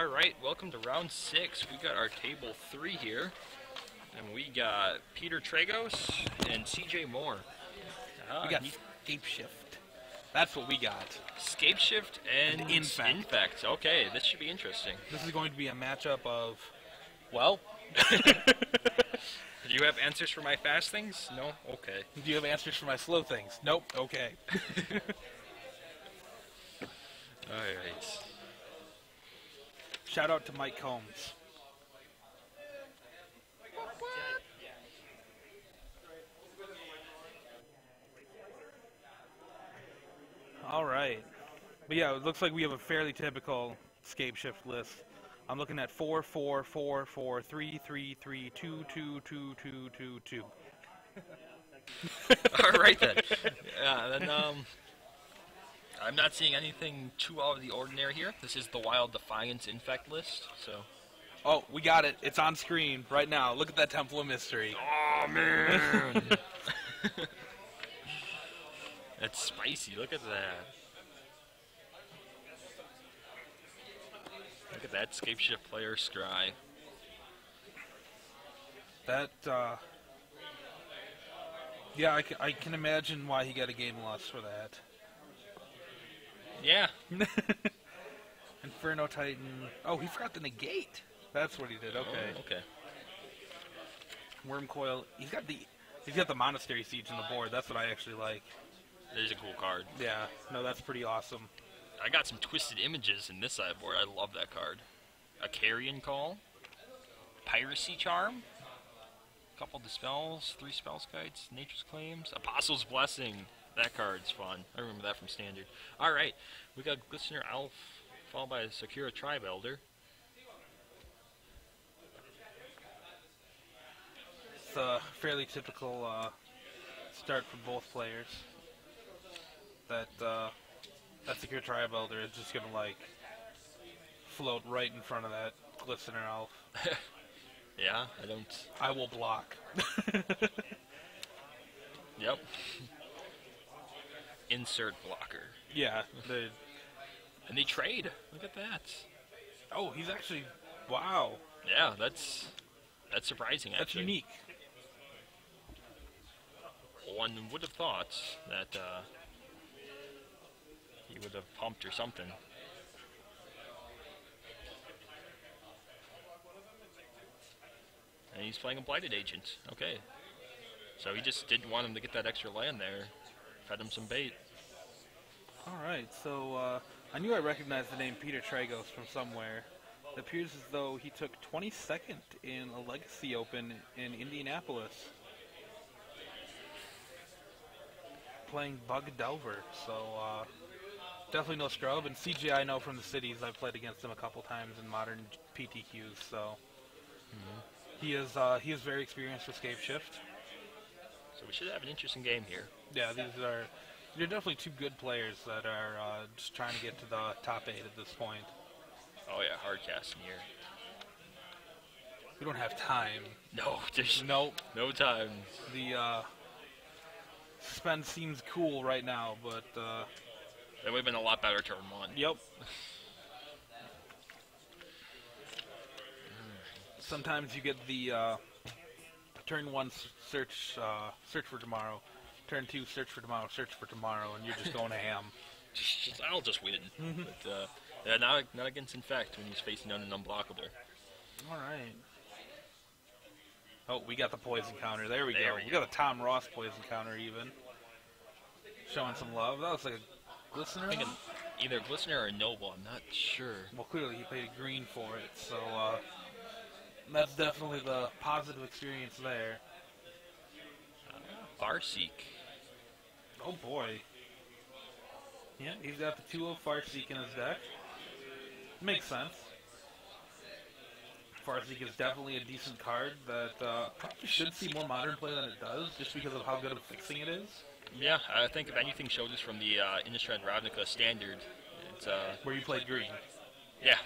Alright, welcome to round 6. We got our table 3 here. And we got Peter Tragos and CJ Moore. We got Scapeshift. That's what we got. Scapeshift and Infect. Okay, this should be interesting. This is going to be a matchup of, well... Do you have answers for my fast things? No? Okay. Do you have answers for my slow things? Nope. Okay. Alright. Shout out to Mike Combs. Alright. But yeah, it looks like we have a fairly typical Scapeshift list. I'm looking at 4, 4, 4, 4, 3, 3, 3, 2, 2, 2, 2, 2, 2. Alright then. Yeah, then, I'm not seeing anything too out of the ordinary here. This is the Wild Defiance Infect list, so... Oh, we got it. It's on screen right now. Look at that Temple of Mystery. Oh, man! That's spicy. Look at that. Look at that Scapeshift player scry. That, yeah, I can imagine why he got a game loss for that. Yeah. Inferno Titan. Oh, he forgot the negate. That's what he did. Okay. Oh, okay. Worm Coil. He's got the Monastery Siege on the board. That's what I actually like. It is a cool card. Yeah. No, that's pretty awesome. I got some Twisted Images in this sideboard. I love that card. A Carrion Call. Piracy Charm. Couple Dispels. 3 Spellskites. Nature's Claims. Apostle's Blessing. That card's fun. I remember that from Standard. Alright. We got Glistener Elf. Followed by Sakura Tribe Elder. It's a fairly typical start for both players. That Sakura Tribe Elder is just gonna like float right in front of that Glistener Elf. Yeah, I will block. Yep. Insert blocker. Yeah. And they trade. Look at that. Oh, he's actually... Wow. Yeah, that's surprising, actually. That's unique. One would have thought that he would have pumped or something. And he's playing a Blighted Agent. Okay. So he just didn't want him to get that extra land there. Fed him some bait. Alright, so I knew I recognized the name Peter Tragos from somewhere. It appears as though he took 22nd in a Legacy Open in Indianapolis. Playing Bug Delver, so definitely no scrub. And CJ I know from the cities. I've played against him a couple times in modern PTQs, so he is very experienced with Scapeshift. So we should have an interesting game here. Yeah, they're definitely two good players that are just trying to get to the top 8 at this point. Oh yeah, hard casting here. We don't have time. No, there's no time. The suspense seems cool right now, but that would have been a lot better turn 1. Yep. Sometimes you get the turn 1 search for tomorrow. Turn 2 search for tomorrow, and you're just going to ham. I'll just win. But yeah, not against Infect when he's facing an unblockable. All right. Oh, we got the poison counter. There we go. We got a Tom Ross poison counter even. Showing some love. That looks like a Glistener. I think either Glistener or a Noble. I'm not sure. Well, clearly he paid green for it, so that's definitely the positive experience there. Farseek. Oh boy. Yeah, he's got the 2 of Farseek in his deck. Makes sense. Farseek is definitely a decent card that probably should see more modern play than it does, just because of how good of fixing it is. Yeah, I think if anything showed us from the Innistrad Ravnica Standard, it's where you played green. Yeah.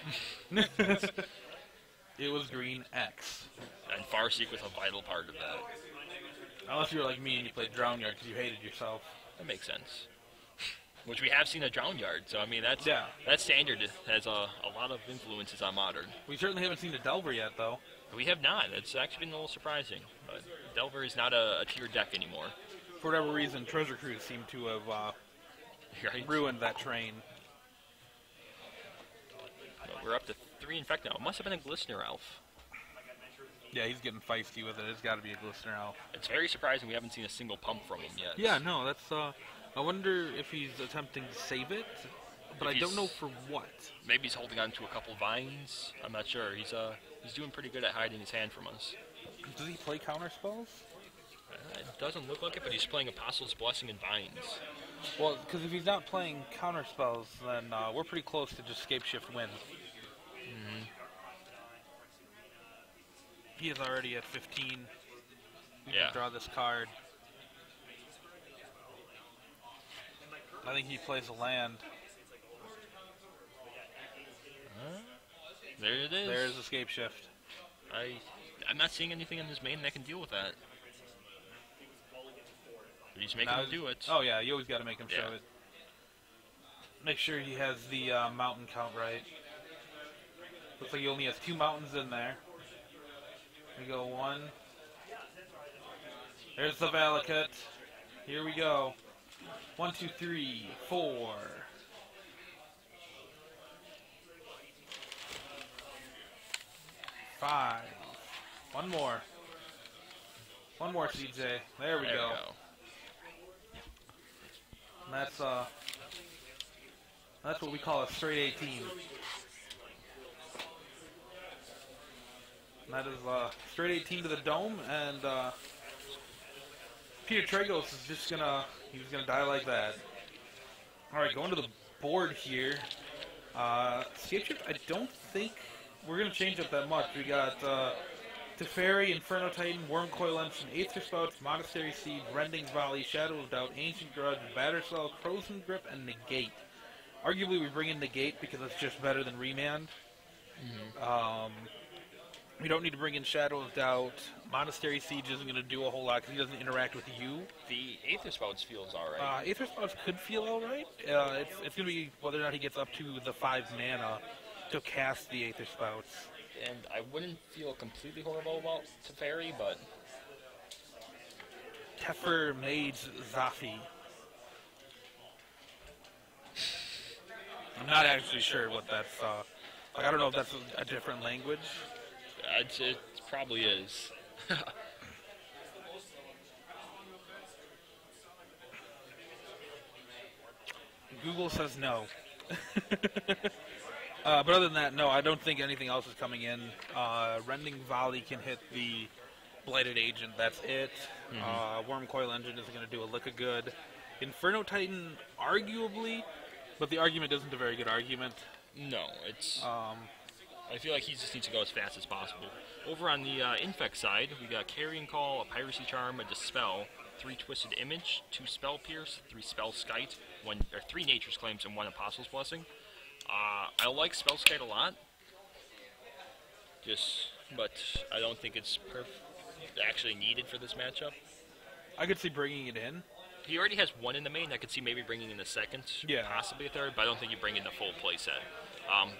It was green X. And Farseek was a vital part of that. Unless you were like me and you played Drown Yard because you hated yourself. That makes sense. which we have seen at Drown Yard. So I mean, that's standard. It has a lot of influences on Modern. We certainly haven't seen a Delver yet, though. We have not. It's actually been a little surprising. But Delver is not a tier deck anymore. For whatever reason, Treasure Cruise seemed to have Right? ruined that train. But we're up to 3 Infect now. It must have been a Glistener Elf. Yeah, he's getting feisty with it. It's got to be a Glistener Elf. It's very surprising we haven't seen a single pump from him yet. Yeah, no, that's. I wonder if he's attempting to save it, but I don't know for what. Maybe he's holding on to a couple vines. I'm not sure. He's doing pretty good at hiding his hand from us. Does he play counter spells? It doesn't look like it, but he's playing Apostle's Blessing and Vines. Well, because if he's not playing counter spells, then we're pretty close to just Scapeshift win. Mm-hmm. He is already at 15. We Yeah. can draw this card. I think he plays a land. There it is. There's a Scapeshift. I'm not seeing anything in his main that can deal with that. But he's making him do it. Oh yeah, you always got to make him show Yeah. it. Make sure he has the mountain count right. Looks like he only has 2 mountains in there. We go 1. There's the Valakut. Here we go. 1, 2, 3, 4. 5. One more. One more, CJ. There we go. And that's what we call a straight 18. And that is straight 18 to the dome, and Peter Tragos is just he's gonna die like that. All right, going to the board here. Scapeshift, I don't think we're gonna change up that much. We got Teferi, Inferno Titan, Wormcoil Engine, Aether Spouts, Monastery Seed, Rending Volley, Shadow of Doubt, Ancient Grudge, Battersell, Frozen Grip, and Negate. Arguably, we bring in Negate because it's just better than Remand. Mm-hmm. We don't need to bring in Shadow of Doubt. Monastery Siege isn't going to do a whole lot because he doesn't interact with you. The Aether Spouts feels alright. Aether Spouts could feel alright. It's going to be whether or not he gets up to the 5 mana to cast the Aether Spouts. And I wouldn't feel completely horrible about Teferi, but... Tefer Mage Zafi. I'm not actually sure what that's... I don't know if that's a different language. It probably is. Google says no. But other than that, no, I don't think anything else is coming in. Rending Volley can hit the Blighted Agent, that's it. Wormcoil Engine isn't going to do a lick of good. Inferno Titan, arguably, but the argument isn't a very good argument. No, it's... I feel like he just needs to go as fast as possible. Over on the Infect side, we got Carrion Call, a Piracy Charm, a Dispel, 3 Twisted Image, 2 Spell Pierce, 3 Spell Skite, 3 Nature's Claims, and 1 Apostle's Blessing. I like Spell Skite a lot, but I don't think it's actually needed for this matchup. I could see bringing it in. He already has 1 in the main. I could see maybe bringing in the second, possibly a third, but I don't think you bring in the full play set.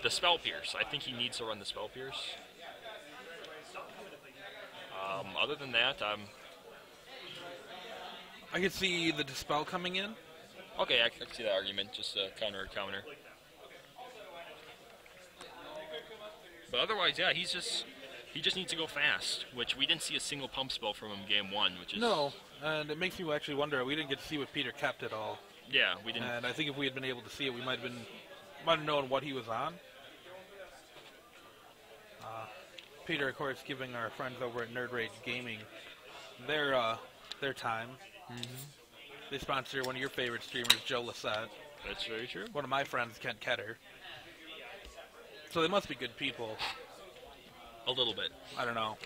The Spell Pierce, I think he needs to run the Spell Pierce. Other than that, I could see the Dispel coming in. Okay, I can see that argument, just counter. But otherwise, yeah, he just needs to go fast, which we didn't see a single pump spell from him game 1, which is... No, and it makes me actually wonder, we didn't get to see what Peter kept at all. Yeah, we didn't. And I think if we had been able to see it, we might have known what he was on. Peter, of course, giving our friends over at Nerd Rage Gaming their time. They sponsor one of your favorite streamers, Joe Lassette. That's very true. One of my friends, Kent Ketter. So they must be good people. A little bit. I don't know.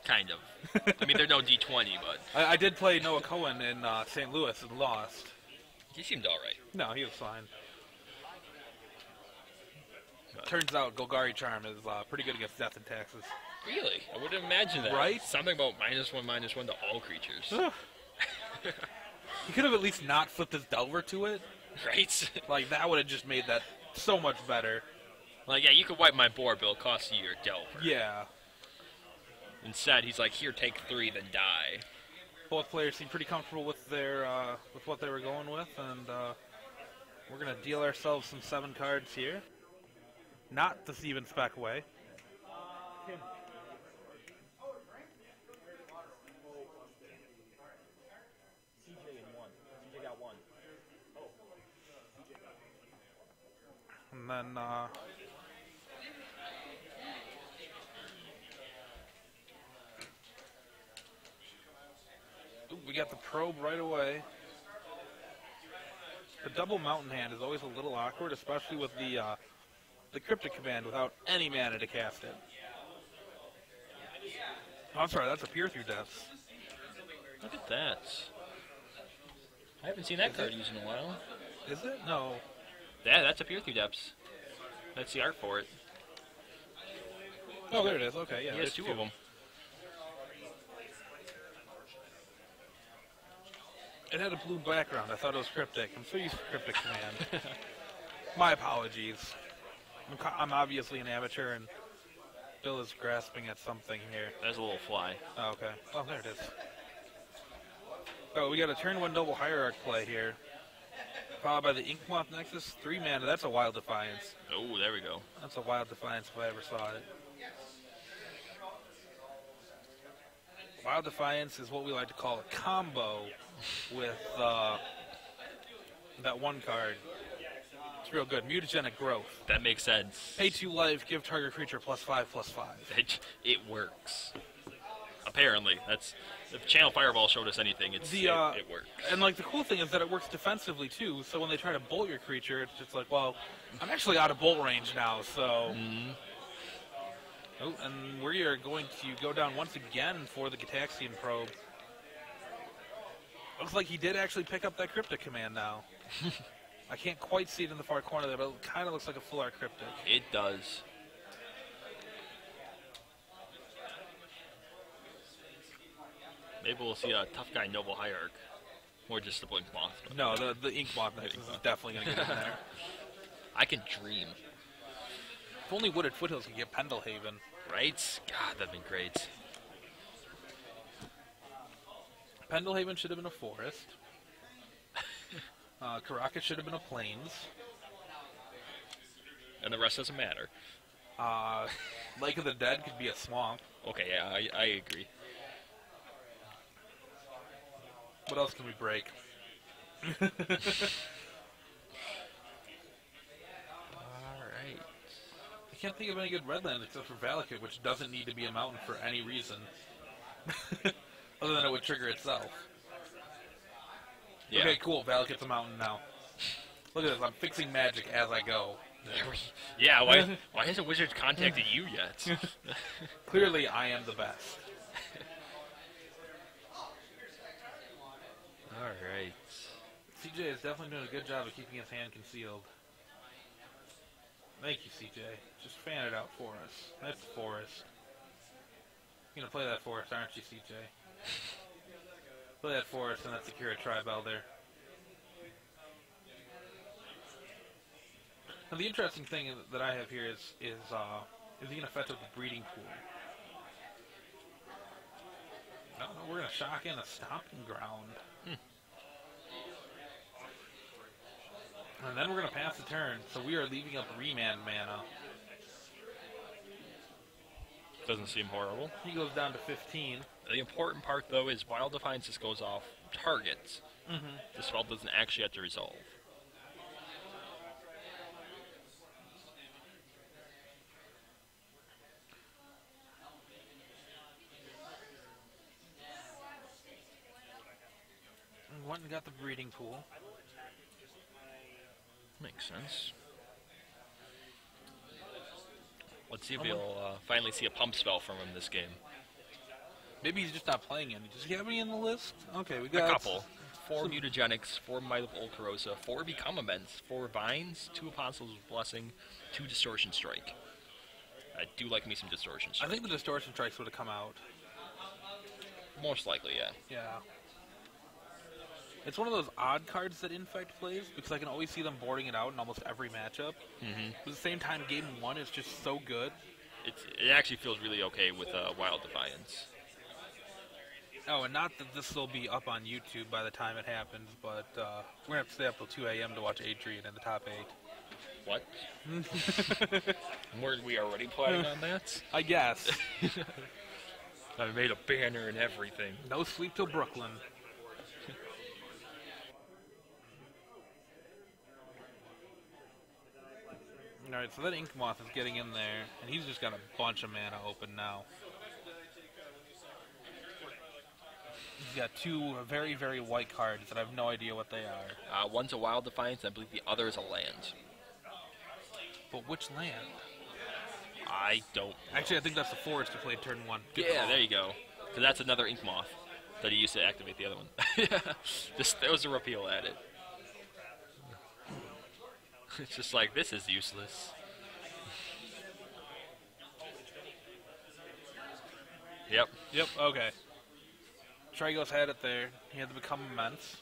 Kind of. I mean, they're no D20, but... I did play Noah Cohen in St. Louis and lost. He seemed alright. No, he was fine. Turns out Golgari Charm is pretty good against Death and Taxes. Really? I wouldn't imagine that. Right? Something about -1/-1 to all creatures. He could have at least not flipped his Delver to it. Right? Like, that would have just made that so much better. Like, yeah, you could wipe my board, but it'll cost you your Delver. Yeah. Instead, he's like, here, take 3, then die. Both players seem pretty comfortable with their with what they were going with, and we're gonna deal ourselves some 7 cards here. Not the Steven Speck way. And then we got the probe right away. The double mountain hand is always a little awkward, especially with the cryptic command without any mana to cast it. Oh, I'm sorry, that's a peer through depths. Look at that. I haven't seen that card used in a while. Is it? No. Yeah, that's a peer through depths. That's the art for it. Oh, there it is. Okay, yeah. He has there's 2 of them. It had a blue background. I thought it was cryptic. I'm so used to cryptic command. My apologies. I'm obviously an amateur, and Bill is grasping at something here. There's a little fly. Oh, okay. Oh, there it is. Oh, we got a turn 1 double hierarch play here. Followed by the Inkmoth Nexus, 3 mana. That's a Wild Defiance. Oh, there we go. That's a Wild Defiance if I ever saw it. Wild Defiance is what we like to call a combo with that 1 card. It's real good. Mutagenic Growth. That makes sense. Pay 2 life, give target creature +5/+5. It works. Apparently, that's if Channel Fireball showed us anything, it works. And like the cool thing is that it works defensively too. So when they try to bolt your creature, it's just like, well, I'm actually out of bolt range now. So, oh, and we are going to go down once again for the Gitaxian probe. Looks like he did actually pick up that cryptic command now. I can't quite see it in the far corner there, but it kind of looks like a full art cryptic. It does. Maybe we'll see a tough guy Noble Hierarch. Or just the Blink Moth. No, the Inkmoth Nexus is definitely going to get in there. I can dream. If only Wooded Foothills could get Pendelhaven. Right? God, that'd be great. Pendelhaven should have been a forest. Karaka should have been a plains. And the rest doesn't matter. Lake of the Dead could be a swamp. Okay, yeah, I agree. What else can we break? Alright. I can't think of any good red land except for Valakut, which doesn't need to be a mountain for any reason. Other than it would trigger itself. Yeah. Okay, cool. Valakut's a mountain now. Look at this. I'm fixing magic as I go. Yeah, why hasn't Wizards contacted you yet? Clearly, I am the best. Alright. CJ is definitely doing a good job of keeping his hand concealed. Thank you, CJ. Just fan it out for us. That's the forest. You're gonna play that forest, aren't you, CJ? Play that forest and that's Secura Tribe Elder. Now the interesting thing that I have here is he gonna fetch up the breeding pool? No, we're gonna shock in a stomping ground. And then we're gonna pass the turn, so we are leaving up remand mana. Doesn't seem horrible. He goes down to 15. The important part, though, is Wild Defiance just goes off targets. The spell doesn't actually have to resolve. And went and got the breeding pool. Makes sense. Let's see if we'll finally see a pump spell from him this game. Maybe he's just not playing any. Does he have any in the list? Okay, we got a couple. 4 Mutagenics, 4 Might of Ulcarosa, 4 Become Immense, 4 Vines, 2 Apostles of Blessing, 2 Distortion Strike. I do like me some Distortion Strike. I think the Distortion Strikes would have come out. Most likely, yeah. Yeah. It's one of those odd cards that Infect plays, because I can always see them boarding it out in almost every matchup. Mm-hmm. But at the same time, Game 1 is just so good. It actually feels really okay with Wild Defiance. Oh, and not that this will be up on YouTube by the time it happens, but we're going to have to stay up till 2 a.m. to watch Adrian in the top 8. What? Weren't we already planning on that? I guess. I made a banner and everything. No sleep till Brooklyn. Alright, so that Ink Moth is getting in there, and he's just got a bunch of mana open now. He's got two very, very white cards that I have no idea what they are. One's a Wild Defiance, I believe the other is a land. But which land? I don't know. Actually, I think that's the forest he played turn 1. Good Yeah, call. there you go. So that's another Ink Moth that he used to activate the other one. Just throws a repeal at it. It's just like, this is useless. Yep. Yep, okay. Tragos had it there. He had to become immense.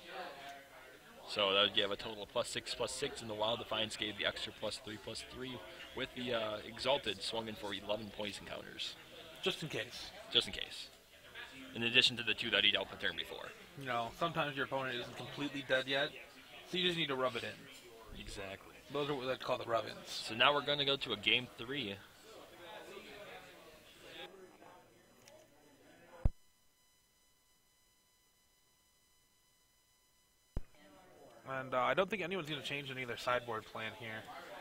So that would give a total of +6/+6, and the Wild Defiance gave the extra +3/+3 with the Exalted swung in for 11 poison counters. Just in case. Just in case. In addition to the 2 that he dealt the turn before. You know, sometimes your opponent isn't completely dead yet, so you just need to rub it in. Exactly. Those are what they call the rub-ins. So now we're going to go to a game 3. And I don't think anyone's going to change any of their sideboard plan here.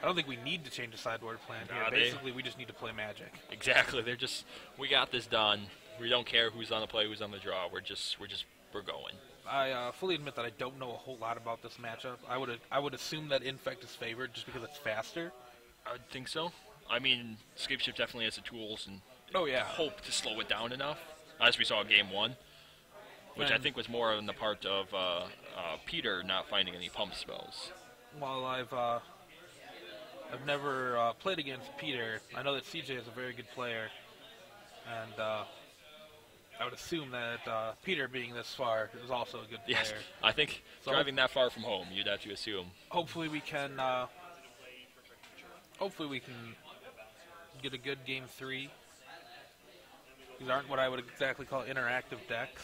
I don't think we need to change the sideboard plan here. Basically, we just need to play Magic. Exactly. They're just, we got this done. We don't care who's on the play, who's on the draw. We're going. I fully admit that I don't know a whole lot about this matchup. I would assume that Infect is favored just because it's faster. I would think so. I mean, Scapeshift definitely has the tools and hope to slow it down enough, as we saw in Game 1, which I think was more on the part of Peter not finding any pump spells. Well, I've never played against Peter. I know that CJ is a very good player, and I would assume that Peter, being this far, is also a good player. Yes, I think so driving that far from home, you'd have to assume. Hopefully we can get a good Game 3. These aren't what I would exactly call interactive decks.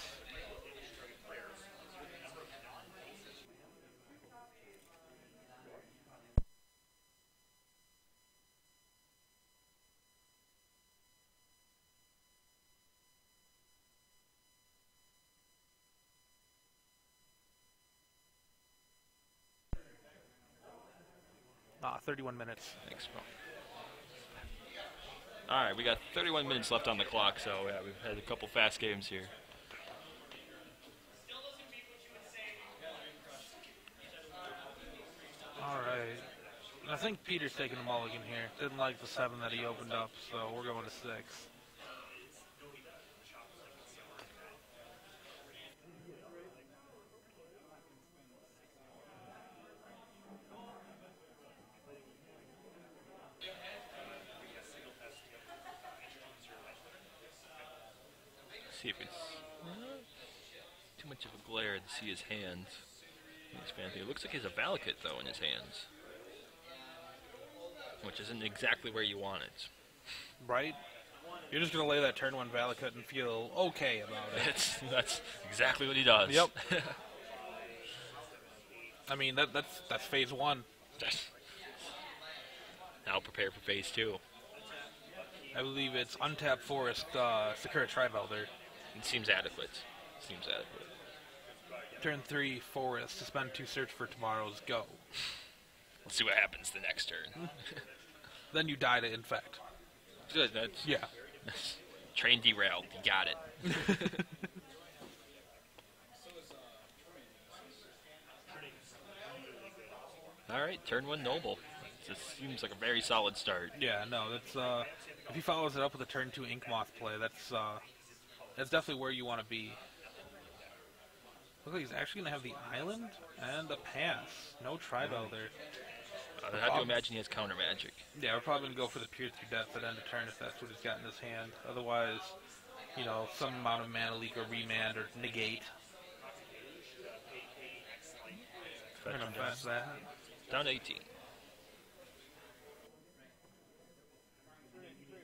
Ah, 31 minutes. Thanks, bro. Alright, we got 31 minutes left on the clock, so yeah, we've had a couple fast games here. Alright. I think Peter's taking a mulligan here. Didn't like the 7 that he opened up, so we're going to 6. See if it's too much of a glare to see his hands. It looks like he has a Valakut, though, in his hands. Which isn't exactly where you want it. Right? You're just going to lay that turn 1 Valakut and feel okay about it. That's exactly what he does. Yep. I mean, that's phase 1. Now prepare for phase 2. I believe it's Untapped Forest, Sakura Tribe-Elder. It seems adequate. Turn 3 Forest, suspend 2 search for tomorrow's go. Let's see what happens the next turn. Then you die to Infect. Good, that's... Yeah. Train derailed. You got it. Alright, turn 1 Noble. This seems like a very solid start. Yeah, no, that's if he follows it up with a turn 2 Ink Moth play, that's definitely where you want to be. Looks like he's actually going to have the island and a pass. No Tribe Elder. I have to imagine he has counter magic. Yeah, we're probably going to go for the Pierce through Death at end of turn if that's what he's got in his hand. Otherwise, you know, some amount of mana leak or remand or negate. We're gonna fetch that. Down to 18.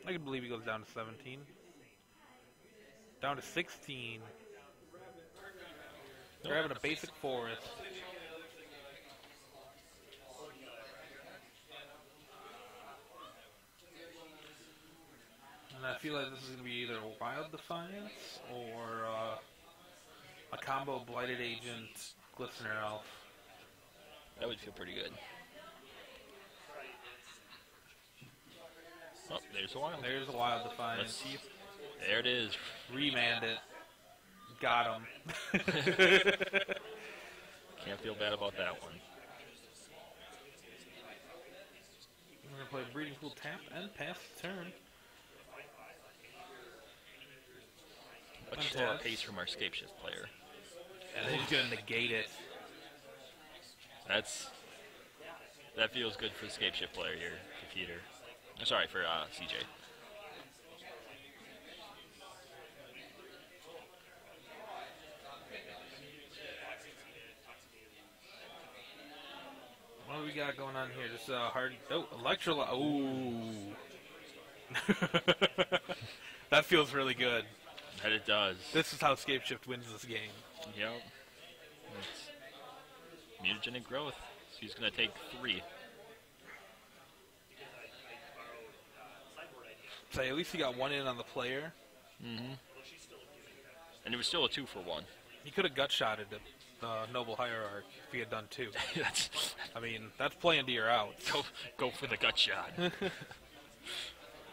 I can believe he goes down to 17. Down to 16. Grabbing a basic forest. And I feel like this is going to be either a Wild Defiance or a combo Blighted Agent, Glistener Elf. That would feel pretty good. Oh, there's a Wild. There's a Wild Defiance. Let's see. There it is. Remand it. Got him. Can't feel bad about that one. We're going to play Breeding Pool tap and pass the turn. Much slower pace from our Scapeshift player. And then he's going to negate it. That feels good for the Scapeshift player here, Computer. Sorry, for CJ. What do we got going on here? Just hard... Oh, Electrolyte. Ooh. That feels really good. That it does. This is how Scapeshift wins this game. Yep. It's mutagenic growth. So he's going to take 3. So at least he got 1 in on the player. Mm-hmm. And it was still a 2-for-1. He could have gut-shotted the Noble Hierarch if he had done 2. I mean, that's playing to your outs. Go for the gut shot.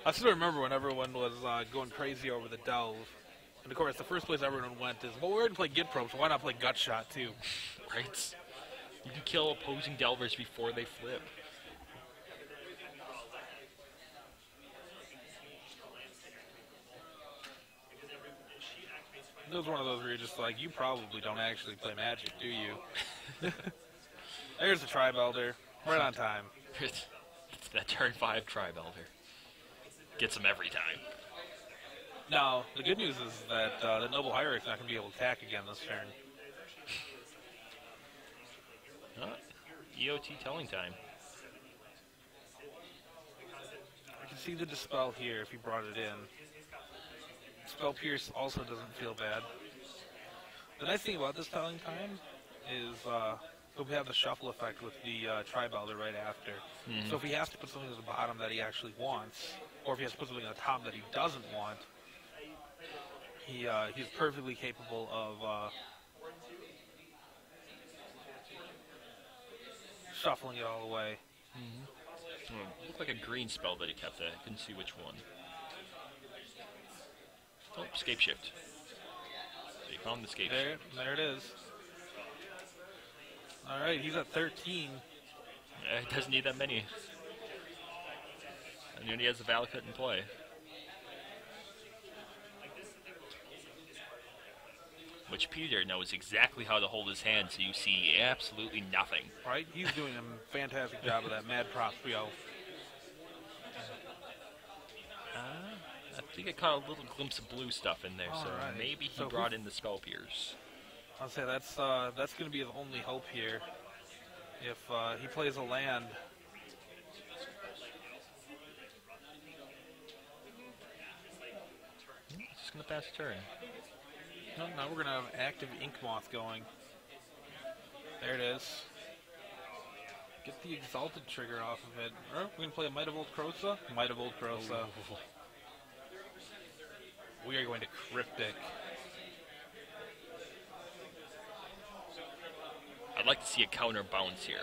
I still remember when everyone was going crazy over the Delve. And of course, the first place everyone went is, well, we're going to play Git Probe, so why not play Gut Shot too? Right? You can kill opposing Delvers before they flip. It was one of those where you're just like, you probably don't actually play Magic, do you? There's the Tribe Elder, right on time. It's that turn 5 Tribe Elder. Gets him every time. Now, the good news is that the Noble Hierarch's not going to be able to attack again this turn. EOT telling time. I can see the Dispel here if you brought it in. Spell Pierce also doesn't feel bad. The nice thing about this telling time is we have the shuffle effect with the Tribe Elder right after. Mm-hmm. So if he has to put something at the bottom that he actually wants, or if he has to put something on the top that he doesn't want, he's perfectly capable of shuffling it all away. Mm-hmm. Looked like a green spell that he kept there. I couldn't see which one. Oh, Scapeshift. So you found the Scapeshift. There it is. Alright, he's at 13. Yeah, he doesn't need that many. And then he has the Valakut in play. Which Peter knows exactly how to hold his hand, so you see absolutely nothing. Right? He's doing a fantastic job of that Mad Proprio. I think I caught a little glimpse of blue stuff in there, so right. maybe he brought in the Spell Pierce. I'll say that's going to be his only hope here. If he plays a land, Just gonna pass the turn. no, now we're going to have active Ink Moth going. There it is. Get the Exalted trigger off of it. We're going to play a Might of Old Krosa. Might of Old Krosa. We are going to Cryptic. I'd like to see a counter bounce here.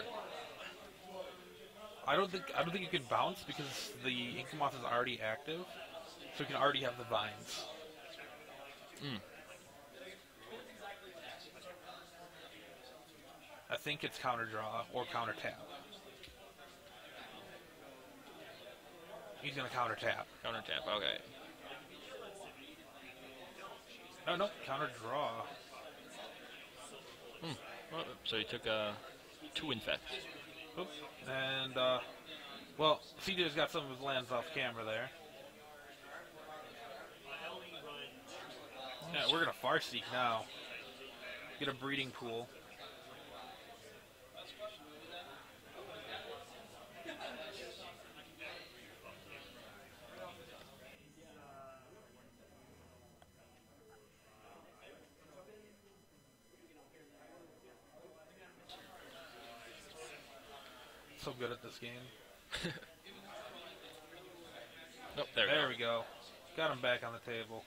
I don't think you can bounce because the Ink Moth is already active, so you can already have the vines. I think it's counter draw or counter tap. He's gonna counter tap. Counter tap, okay. No, counter draw. Well, so he took 2 infect. Oops. And well, CJ's got some of his lands off camera there. Yeah, we're gonna Farseek now. Get a Breeding Pool. so good at this game. Nope, there we go. Got him back on the table.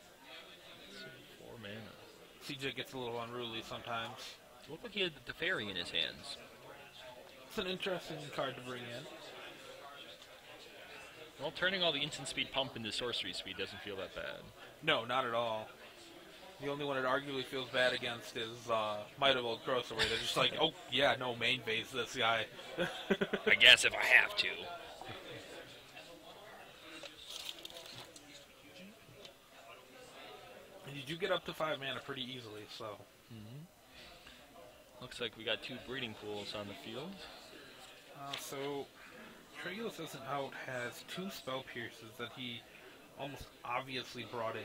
4 mana. CJ gets a little unruly sometimes. It looked like he had the Teferi in his hands. It's an interesting card to bring in. Well, turning all the instant speed pump into sorcery speed doesn't feel that bad. No, not at all. The only one it arguably feels bad against is Might of Old Grocer, where they're just like, oh, yeah, no, main phase this guy. I guess if I have to. And you do get up to 5 mana pretty easily, so. Looks like we got 2 breeding pools on the field. So, Tragos isn't out, has 2 Spell Pierces that he almost obviously brought in.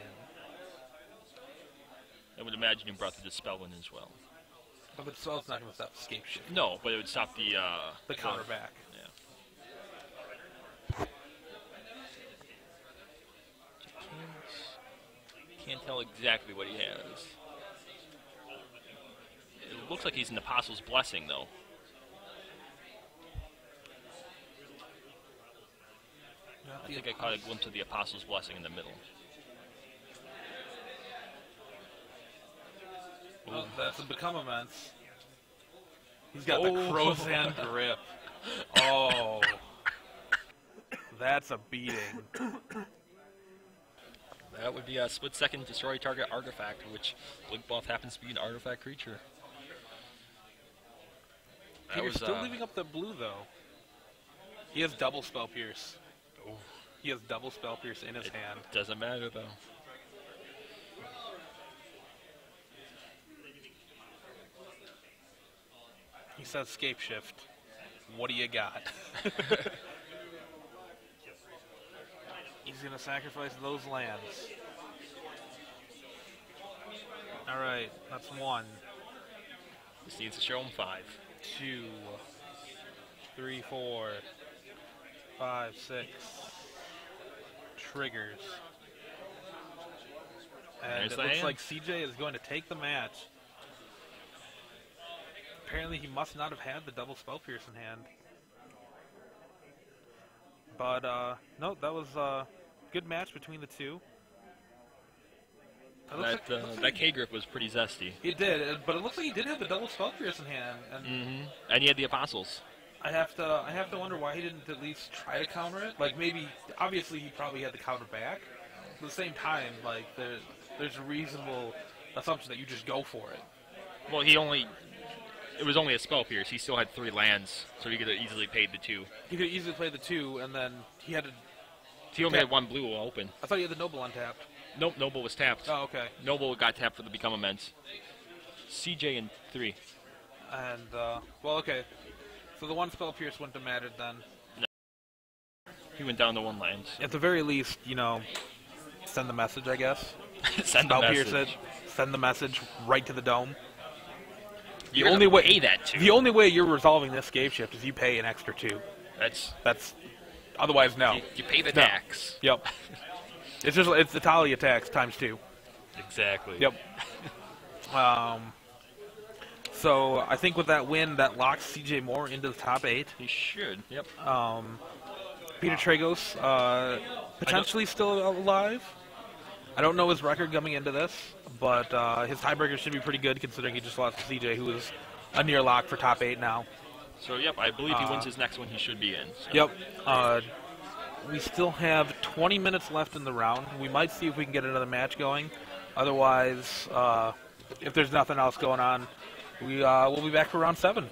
I would imagine you brought the Dispel in as well. But the Dispel's not going to stop Scapeshift. No, but it would stop the counter back. Yeah. Can't tell exactly what he has. It looks like he's an Apostle's Blessing, though. I think I caught a glimpse of the Apostle's Blessing in the middle. Well, that's a Become Immense. He's got the Crow's Hand Grip. Oh. That's a beating. That would be a split-second destroy target artifact, which Blink Buff happens to be an artifact creature. You're still leaving up the blue, though. He has double Spell Pierce. Oh. He has double Spell Pierce in his hand. Doesn't matter, though. He says Scapeshift. What do you got? He's going to sacrifice those lands. Alright, that's 1. Just needs to show him 5. 2, 3, 4, 5, 6. Triggers. And it looks like CJ is going to take the match. Apparently he must not have had the double Spell Pierce in hand. But, no, that was a good match between the two. That K-Grip was pretty zesty. It did, but it looks like he did have the double Spell Pierce in hand. And, and he had the Apostles. I have to wonder why he didn't at least try to counter it. Like, maybe, obviously he probably had the counter back. At the same time, like, there's a reasonable assumption that you just go for it. Well, it was only a Spell Pierce. He still had 3 lands, so he could have easily paid the 2. He could have easily played the 2, and then he had to... He only had 1 blue open. I thought he had the Noble untapped. Nope, Noble was tapped. Oh, okay. Noble got tapped for the Become Immense. CJ in 3. And, well, okay. So the 1 Spell Pierce wouldn't have mattered then. No. He went down to 1 land. So. At the very least, you know, send the message, I guess. Send the message. Pierce it. Send the message right to the dome. The only way pay that too. The only way you're resolving this Scapeshift is you pay an extra 2. That's otherwise no. You pay the tax. Yep. It's Italia tax times 2. Exactly. Yep. So I think with that win, that locks CJ Moore into the top 8. He should. Yep. Peter Tragos potentially still alive. I don't know his record coming into this, but his tiebreaker should be pretty good considering he just lost to CJ, who is a near lock for top 8 now. So, yep, I believe he wins his next one, he should be in. So. Yep. We still have 20 minutes left in the round. We might see if we can get another match going. Otherwise, if there's nothing else going on, we'll be back for round 7.